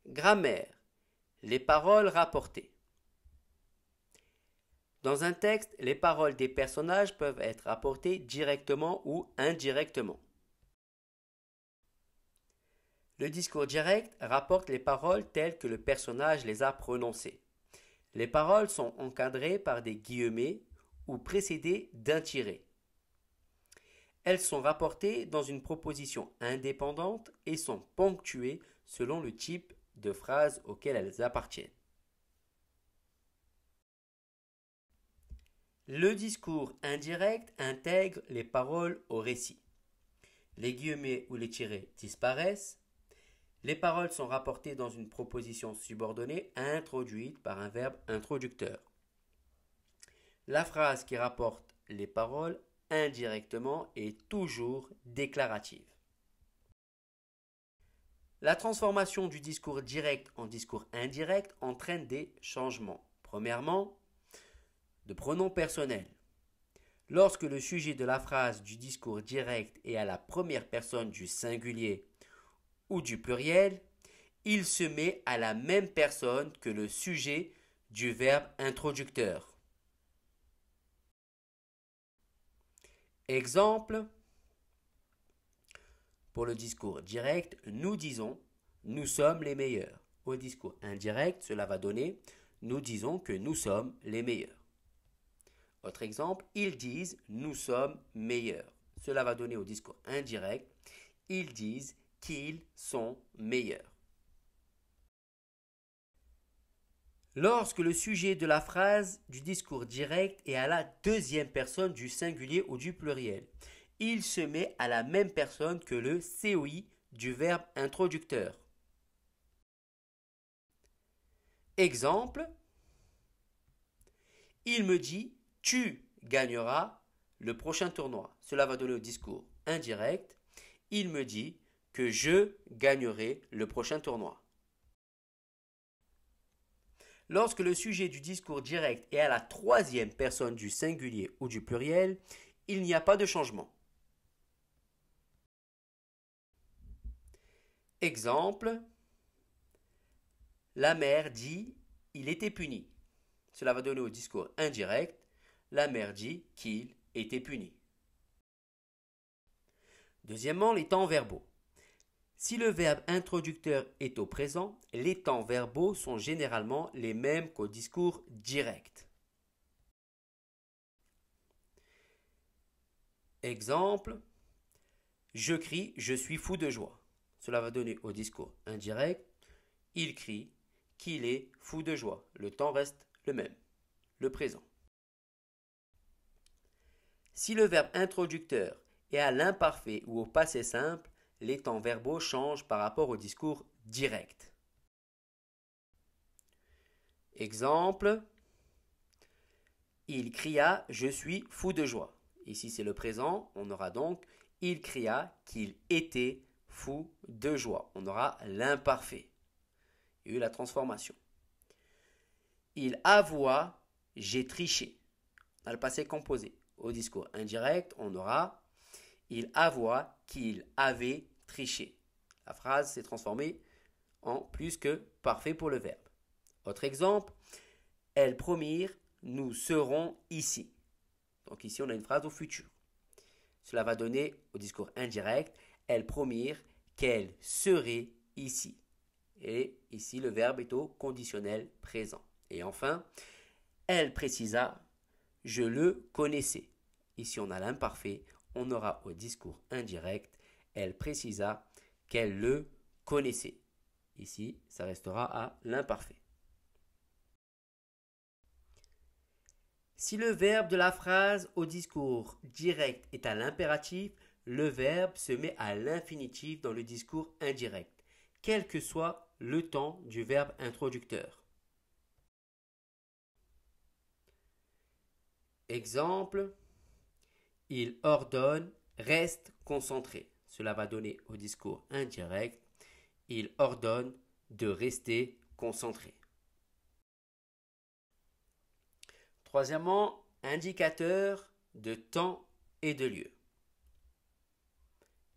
Grammaire. Les paroles rapportées. Dans un texte, les paroles des personnages peuvent être rapportées directement ou indirectement. Le discours direct rapporte les paroles telles que le personnage les a prononcées. Les paroles sont encadrées par des guillemets ou précédées d'un tiret. Elles sont rapportées dans une proposition indépendante et sont ponctuées selon le type de phrase auquel elles appartiennent. Le discours indirect intègre les paroles au récit. Les guillemets ou les tirets disparaissent. Les paroles sont rapportées dans une proposition subordonnée introduite par un verbe introducteur. La phrase qui rapporte les paroles indirectement est toujours déclarative. La transformation du discours direct en discours indirect entraîne des changements. Premièrement, de pronom personnel. Lorsque le sujet de la phrase du discours direct est à la première personne du singulier ou du pluriel, il se met à la même personne que le sujet du verbe introducteur. Exemple, pour le discours direct, nous disons nous sommes les meilleurs. Au discours indirect, cela va donner nous disons que nous sommes les meilleurs. Autre exemple, ils disent nous sommes meilleurs. Cela va donner au discours indirect ils disent qu'ils sont meilleurs. Lorsque le sujet de la phrase du discours direct est à la deuxième personne du singulier ou du pluriel, il se met à la même personne que le COI du verbe introducteur. Exemple, il me dit tu gagneras le prochain tournoi. Cela va donner au discours indirect. Il me dit que je gagnerai le prochain tournoi. Lorsque le sujet du discours direct est à la troisième personne du singulier ou du pluriel, il n'y a pas de changement. Exemple, la mère dit il était puni. Cela va donner au discours indirect, la mère dit qu'il était puni. Deuxièmement, les temps verbaux. Si le verbe introducteur est au présent, les temps verbaux sont généralement les mêmes qu'au discours direct. Exemple, je crie, je suis fou de joie. Cela va donner au discours indirect, il crie qu'il est fou de joie. Le temps reste le même, le présent. Si le verbe introducteur est à l'imparfait ou au passé simple, les temps verbaux changent par rapport au discours direct. Exemple, il cria je suis fou de joie. Ici c'est le présent, on aura donc il cria qu'il était fou de joie. On aura l'imparfait. Il y a eu la transformation. Il avoua j'ai triché. On a le passé composé. Au discours indirect, on aura il avoua qu'il avait triché. La phrase s'est transformée en plus que parfait pour le verbe. Autre exemple, elles promirent nous serons ici. Donc ici on a une phrase au futur. Cela va donner au discours indirect elles promirent qu'elles seraient ici. Et ici le verbe est au conditionnel présent. Et enfin, elle précisa je le connaissais. Ici on a l'imparfait, on aura au discours indirect elle précisa qu'elle le connaissait. Ici, ça restera à l'imparfait. Si le verbe de la phrase au discours direct est à l'impératif, le verbe se met à l'infinitif dans le discours indirect, quel que soit le temps du verbe introducteur. Exemple, il ordonne, reste concentré. Cela va donner au discours indirect, il ordonne de rester concentré. Troisièmement, indicateur de temps et de lieu.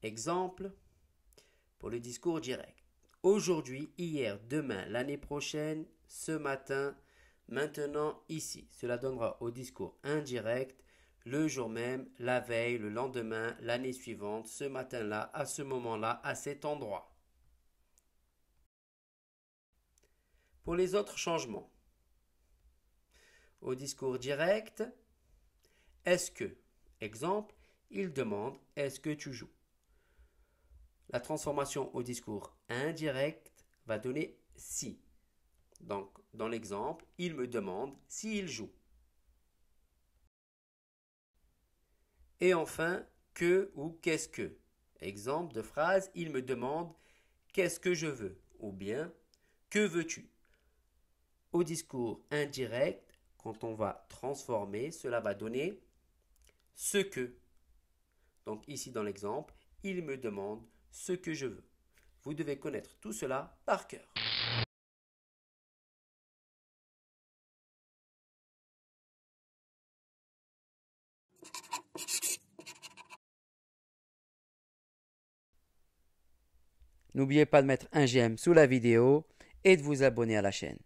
Exemple pour le discours direct. Aujourd'hui, hier, demain, l'année prochaine, ce matin, maintenant, ici. Cela donnera au discours indirect le jour même, la veille, le lendemain, l'année suivante, ce matin-là, à ce moment-là, à cet endroit. Pour les autres changements, au discours direct, est-ce que, exemple, il demande est-ce que tu joues. La transformation au discours indirect va donner si. Donc, dans l'exemple, il me demande s'il joue. Et enfin, que ou qu'est-ce que. Exemple de phrase, il me demande qu'est-ce que je veux ou bien que veux-tu. Au discours indirect, quand on va transformer, cela va donner ce que. Donc ici dans l'exemple, il me demande ce que je veux. Vous devez connaître tout cela par cœur. N'oubliez pas de mettre un j'aime sous la vidéo et de vous abonner à la chaîne.